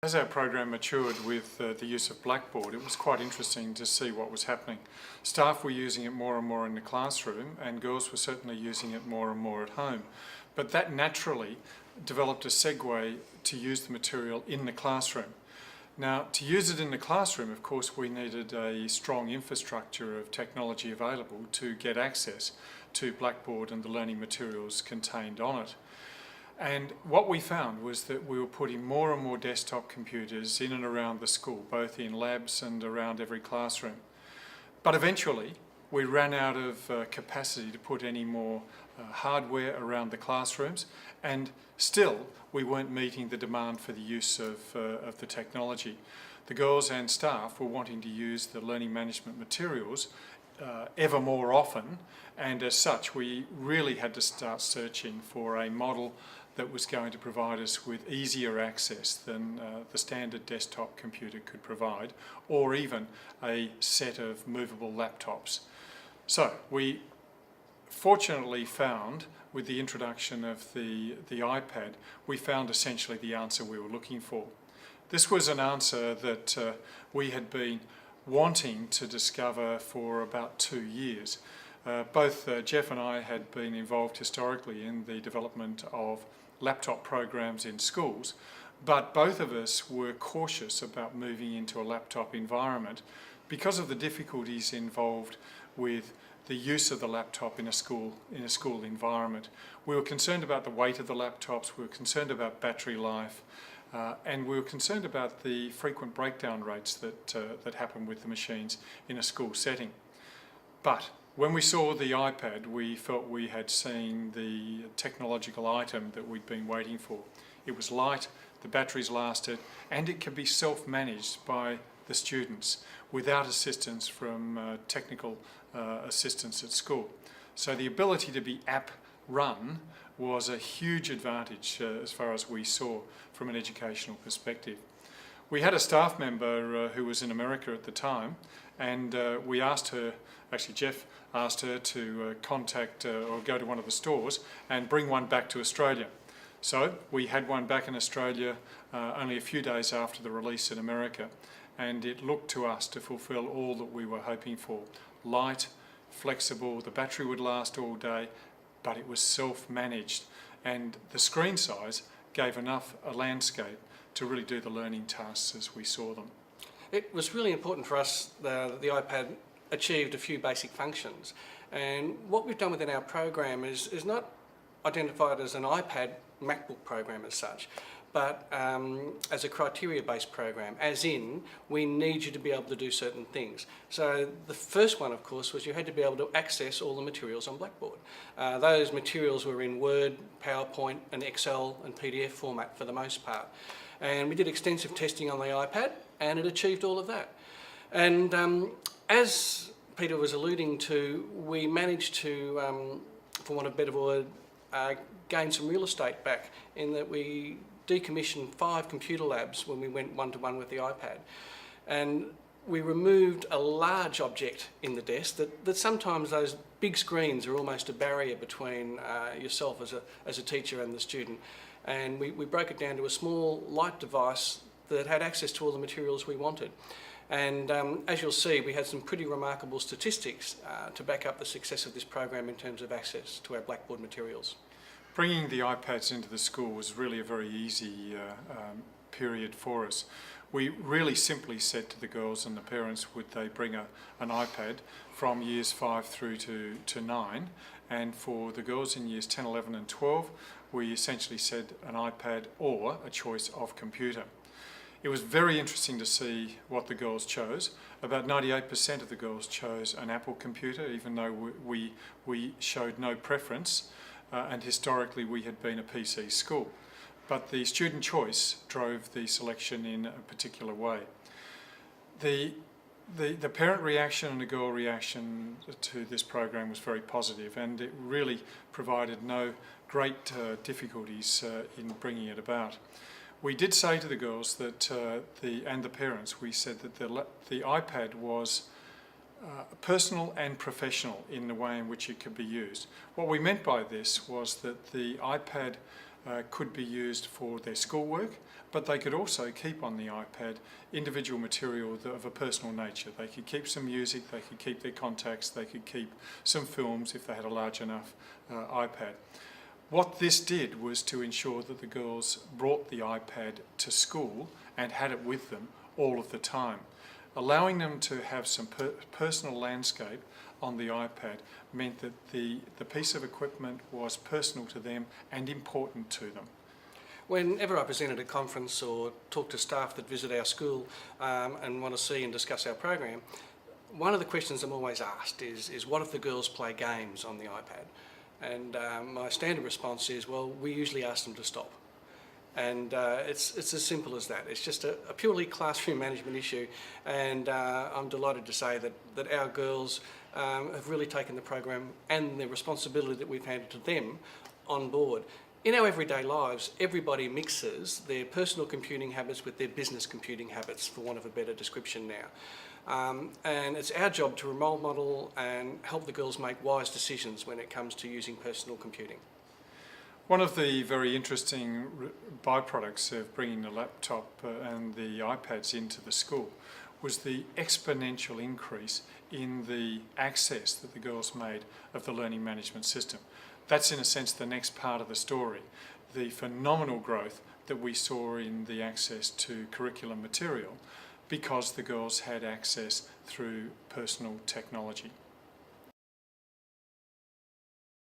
As our program matured with the use of Blackboard, it was quite interesting to see what was happening. Staff were using it more and more in the classroom, and girls were certainly using it more and more at home. But that naturally developed a segue to use the material in the classroom. Now, to use it in the classroom, of course, we needed a strong infrastructure of technology available to get access to Blackboard and the learning materials contained on it. And what we found was that we were putting more and more desktop computers in and around the school, both in labs and around every classroom. But eventually, we ran out of capacity to put any more hardware around the classrooms, and still we weren't meeting the demand for the use of the technology. The girls and staff were wanting to use the learning management materials ever more often, and as such we really had to start searching for a model that was going to provide us with easier access than the standard desktop computer could provide, or even a set of movable laptops. So we fortunately found, with the introduction of the iPad, we found essentially the answer we were looking for. This was an answer that we had been wanting to discover for about 2 years. Both Jeff and I had been involved historically in the development of laptop programs in schools, but both of us were cautious about moving into a laptop environment because of the difficulties involved with the use of the laptop in a school environment. We were concerned about the weight of the laptops, we were concerned about battery life, and we were concerned about the frequent breakdown rates that happen with the machines in a school setting. But when we saw the iPad, we felt we had seen the technological item that we'd been waiting for. It was light, the batteries lasted, and it could be self-managed by the students without assistance from technical assistance at school. So the ability to be app run was a huge advantage as far as we saw from an educational perspective. We had a staff member who was in America at the time, and we asked her, actually Jeff asked her to contact or go to one of the stores and bring one back to Australia. So we had one back in Australia only a few days after the release in America, and it looked to us to fulfill all that we were hoping for. Light, flexible, the battery would last all day, but it was self-managed, and the screen size gave enough a landscape to really do the learning tasks as we saw them. It was really important for us that the iPad achieved a few basic functions, and what we've done within our program is not identified as an iPad MacBook program as such, but as a criteria-based program, as in, we need you to be able to do certain things. So the first one, of course, was you had to be able to access all the materials on Blackboard. Those materials were in Word, PowerPoint and Excel and PDF format for the most part. And we did extensive testing on the iPad, and it achieved all of that. And as Peter was alluding to, we managed to, for want of a better word, gain some real estate back in that we decommissioned 5 computer labs when we went one-to-one with the iPad. And we removed a large object in the desk that sometimes those big screens are almost a barrier between yourself as a teacher and the student. And we broke it down to a small light device that had access to all the materials we wanted. And as you'll see, we had some pretty remarkable statistics to back up the success of this program in terms of access to our Blackboard materials. Bringing the iPads into the school was really a very easy period for us. We really simply said to the girls and the parents, would they bring an iPad from years 5 through to 9, and for the girls in years 10, 11 and 12, we essentially said an iPad or a choice of computer. It was very interesting to see what the girls chose. About 98% of the girls chose an Apple computer, even though we showed no preference, and historically we had been a PC school. But the student choice drove the selection in a particular way. The parent reaction and the girl reaction to this program was very positive, and it really provided no great difficulties in bringing it about. We did say to the girls that and the parents, we said that the iPad was personal and professional in the way in which it could be used. What we meant by this was that the iPad could be used for their schoolwork, but they could also keep on the iPad individual material of a personal nature. They could keep some music, they could keep their contacts, they could keep some films if they had a large enough iPad. What this did was to ensure that the girls brought the iPad to school and had it with them all of the time. Allowing them to have some personal landscape on the iPad meant that the piece of equipment was personal to them and important to them. Whenever I present at a conference or talk to staff that visit our school and want to see and discuss our program, one of the questions I'm always asked is what if the girls play games on the iPad? And my standard response is, well, we usually ask them to stop. And it's as simple as that. It's just a purely classroom management issue, and I'm delighted to say that our girls have really taken the program and the responsibility that we've handed to them on board. In our everyday lives, everybody mixes their personal computing habits with their business computing habits, for want of a better description now. And it's our job to role model and help the girls make wise decisions when it comes to using personal computing. One of the very interesting byproducts of bringing the laptop and the iPads into the school was the exponential increase in the access that the girls made of the learning management system. That's in a sense the next part of the story, the phenomenal growth that we saw in the access to curriculum material because the girls had access through personal technology.